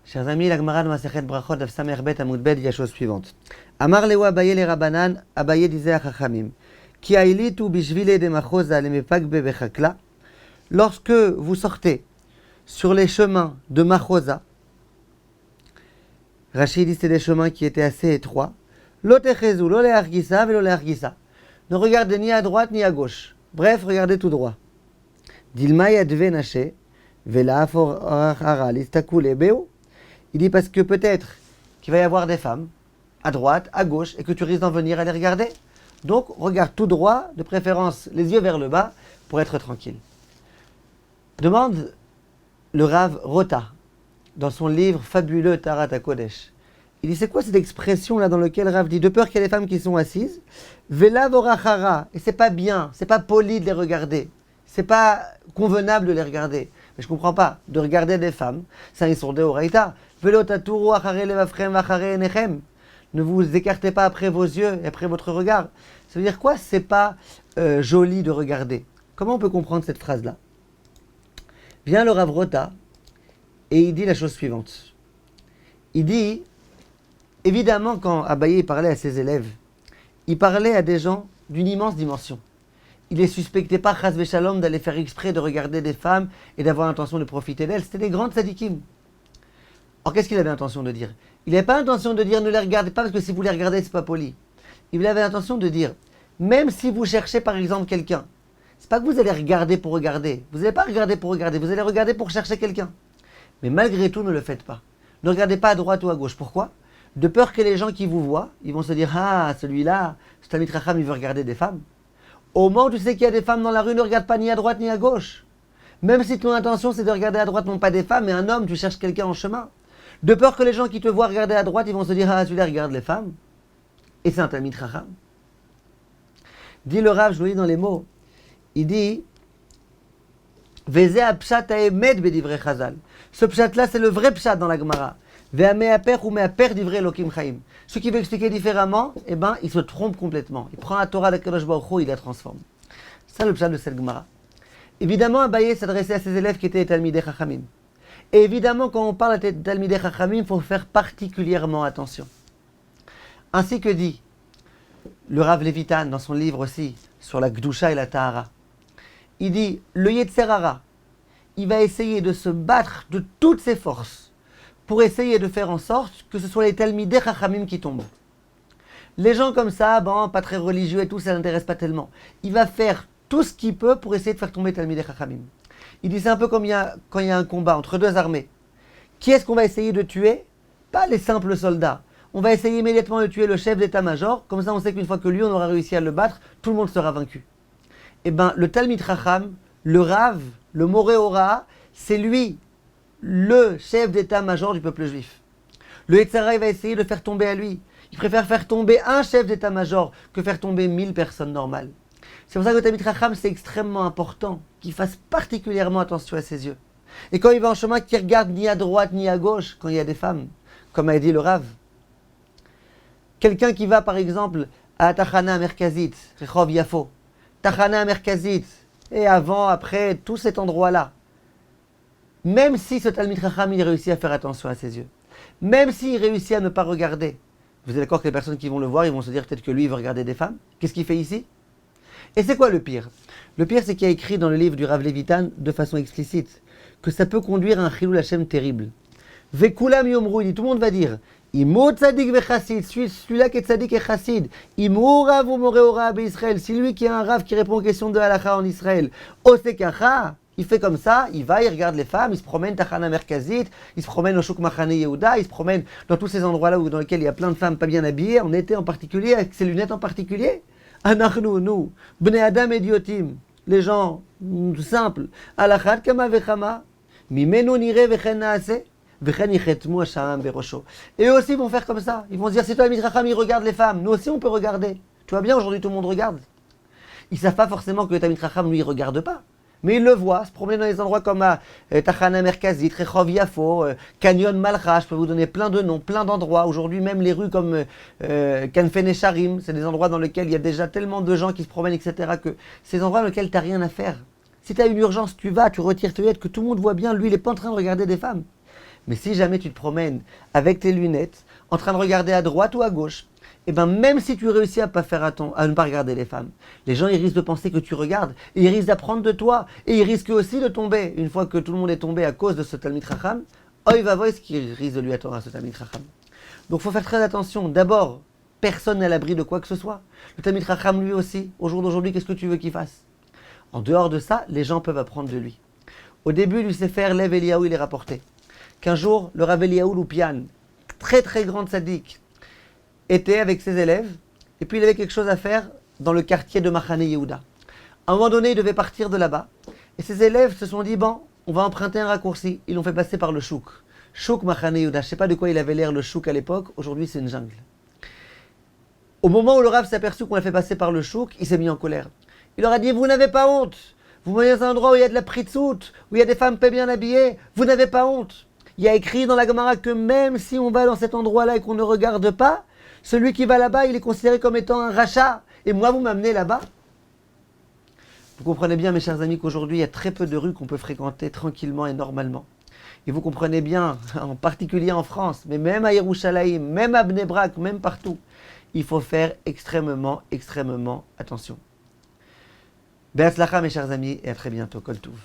Chers amis, la Gemara de Masechet Brachot, Daf Samer Bet Amud Bet, dit la chose suivante. Amar Lewa Abaye le Rabanan, Abaye disait à Chachamim, Ki ailitu bishvile de machoza le mepagbe bechakla. Lorsque vous sortez sur les chemins de Machosa, Rachid dit c'est des chemins qui étaient assez étroits. Lotechezu, lo lehargisa, velo lehargisa. Ne regardez ni à droite ni à gauche. Bref, regardez tout droit. Dilma yadve naché, vela aforachara listakule beo. Il dit parce que peut-être qu'il va y avoir des femmes à droite, à gauche, et que tu risques d'en venir à les regarder. Donc, regarde tout droit, de préférence les yeux vers le bas, pour être tranquille. Demande le Rav Rota, dans son livre fabuleux Tarat HaKodesh. Il dit, c'est quoi cette expression-là dans laquelle Rav dit, de peur qu'il y ait des femmes qui sont assises, Vela vorachara, et c'est pas bien, c'est pas poli de les regarder, c'est pas convenable de les regarder. Mais je comprends pas, de regarder des femmes, c'est un isur de Horaïta. Velo taturu achare levavchem vachare enechem. Ne vous écartez pas après vos yeux et après votre regard. Ça veut dire quoi? C'est pas joli de regarder. Comment on peut comprendre cette phrase-là? Vient le Rav Rota et il dit la chose suivante. Il dit, évidemment, quand Abaye parlait à ses élèves, il parlait à des gens d'une immense dimension. Il ne les suspectait pas, chas v'shalom, d'aller faire exprès de regarder des femmes et d'avoir l'intention de profiter d'elles. C'était des grandes tzadikim. Or, qu'est-ce qu'il avait l'intention de dire? Il n'avait pas l'intention de dire ne les regardez pas parce que si vous les regardez, c'est pas poli. Il avait l'intention de dire, même si vous cherchez par exemple quelqu'un, c'est pas que vous allez regarder pour regarder. Vous n'allez pas regarder pour regarder, vous allez regarder pour chercher quelqu'un. Mais malgré tout, ne le faites pas. Ne regardez pas à droite ou à gauche. Pourquoi? De peur que les gens qui vous voient, ils vont se dire, ah, celui-là, ce Talmid Chacham, il veut regarder des femmes. Au moment où tu sais qu'il y a des femmes dans la rue, ne regarde pas ni à droite ni à gauche. Même si ton intention c'est de regarder à droite, non pas des femmes, mais un homme, tu cherches quelqu'un en chemin. De peur que les gens qui te voient regarder à droite, ils vont se dire, ah, celui-là regarde les femmes. Et c'est un Talmid Chacham. Dit le Rav, je vous lis dans les mots, il dit, Veze pshat ha'emet bedivre chazal. Ce pshat-là, c'est le vrai pshat dans la Gemara. Ve'ameaper ou meaper divrei Elokim chaim. Ce qui veut expliquer différemment, eh ben, il se trompe complètement. Il prend la Torah d'Akadosh Baruch Hu, il la transforme. C'est ça le pshat de cette Gemara. Évidemment, Abaye s'adressait à ses élèves qui étaient les Talmidei Chachamim. Et évidemment, quand on parle des Talmidei Chachamim, il faut faire particulièrement attention. Ainsi que dit le Rav Levitan dans son livre aussi sur la Gdusha et la Tahara. Il dit, le Yetzer Hara, il va essayer de se battre de toutes ses forces pour essayer de faire en sorte que ce soit les Talmidei Chachamim qui tombent. Les gens comme ça, bon, pas très religieux et tout, ça n'intéresse pas tellement. Il va faire tout ce qu'il peut pour essayer de faire tomber les Talmidei Chachamim. Il dit, c'est un peu comme quand il y a un combat entre deux armées. Qui est-ce qu'on va essayer de tuer? Pas les simples soldats. On va essayer immédiatement de tuer le chef d'état-major, comme ça on sait qu'une fois que lui, on aura réussi à le battre, tout le monde sera vaincu. Eh bien, le Talmid Chacham, le Rav, le Moré Ora, c'est lui, le chef d'état-major du peuple juif. Le Yetzer Hara, il va essayer de faire tomber à lui. Il préfère faire tomber un chef d'état-major que faire tomber 1000 personnes normales. C'est pour ça que le Talmid Chacham, c'est extrêmement important qu'il fasse particulièrement attention à ses yeux. Et quand il va en chemin, qu'il regarde ni à droite ni à gauche, quand il y a des femmes, comme a dit le Rav. Quelqu'un qui va, par exemple, à Tachana Merkazit, Rehov Yafo, Tachana Merkazit, et avant, après, tout cet endroit-là. Même si ce Talmid Chacham, il réussit à faire attention à ses yeux, même s'il réussit à ne pas regarder, vous êtes d'accord que les personnes qui vont le voir, ils vont se dire peut-être que lui, il veut regarder des femmes. Qu'est-ce qu'il fait ici? Et c'est quoi le pire? Le pire, c'est qu'il y a écrit dans le livre du Rav Levitan, de façon explicite, que ça peut conduire à un Chilul Hashem terrible. Vekulam yomru, il dit, tout le monde va dire, Imo tzadik vechassid, celui-là qui est tzadik et chassid. Imo rav ou moré ora Israël, c'est lui qui est un rav qui répond aux questions de halakha en Israël. Osekacha, il fait comme ça, il va, il regarde les femmes, il se promène Tachana Merkazit, il se promène au Shuk Machane Yehuda, il se promène dans tous ces endroits-là dans lesquels il y a plein de femmes pas bien habillées, en été en particulier, avec ses lunettes en particulier. Anachnu, nous, Bnei Adam Idiotim, les gens simples, Alachat Kama Vechama, Mimenu Nire Vechen Naase. Et eux aussi vont faire comme ça. Ils vont se dire, c'est toi le Talmid Chacham, il regarde les femmes. Nous aussi on peut regarder. Tu vois bien, aujourd'hui tout le monde regarde. Ils ne savent pas forcément que le Talmid Chacham, lui, il ne regarde pas. Mais il le voit, se promener dans les endroits comme Tachana Merkazit, Rehov Yafo, Canyon Malcha, je peux vous donner plein de noms, plein d'endroits. Aujourd'hui même les rues comme Kanfen Esharim, c'est des endroits dans lesquels il y a déjà tellement de gens qui se promènent, etc. que c'est des endroits dans lesquels tu n'as rien à faire. Si tu as une urgence, tu vas, tu retires tes lunettes, que tout le monde voit bien, lui il n'est pas en train de regarder des femmes. Mais si jamais tu te promènes avec tes lunettes, en train de regarder à droite ou à gauche, et bien même si tu réussis à ne pas regarder les femmes, les gens ils risquent de penser que tu regardes, et ils risquent d'apprendre de toi, et ils risquent aussi de tomber. Une fois que tout le monde est tombé à cause de ce Talmid Chacham, oy vavoy ce qui risque de lui attendre à ce Talmid Chacham. Donc il faut faire très attention. D'abord, personne n'est à l'abri de quoi que ce soit. Le Talmid Chacham lui aussi, au jour d'aujourd'hui, qu'est-ce que tu veux qu'il fasse? En dehors de ça, les gens peuvent apprendre de lui. Au début du Sefer Lev Eliyahu, il est rapporté qu'un jour, le Rav Eliyahu Loupian, très très grand tzaddik, était avec ses élèves, et puis il avait quelque chose à faire dans le quartier de Machane Yehuda. À un moment donné, il devait partir de là-bas, et ses élèves se sont dit, bon, on va emprunter un raccourci. Ils l'ont fait passer par le chouk. Chouk Machane Yehuda, je ne sais pas de quoi il avait l'air le chouk à l'époque, aujourd'hui c'est une jungle. Au moment où le Rav s'est aperçu qu'on l'a fait passer par le chouk, il s'est mis en colère. Il leur a dit, vous n'avez pas honte. Vous voyez un endroit où il y a de la pritzout, où il y a des femmes pas bien habillées, vous n'avez pas honte. Il y a écrit dans la Gemara que même si on va dans cet endroit-là et qu'on ne regarde pas, celui qui va là-bas, il est considéré comme étant un rachat. Et moi, vous m'amenez là-bas? Vous comprenez bien, mes chers amis, qu'aujourd'hui, il y a très peu de rues qu'on peut fréquenter tranquillement et normalement. Et vous comprenez bien, en particulier en France, mais même à Yerushalayim, même à Bnei Brak, même partout, il faut faire extrêmement, extrêmement attention. Be'atzlacha, mes chers amis, et à très bientôt. Kol Touv.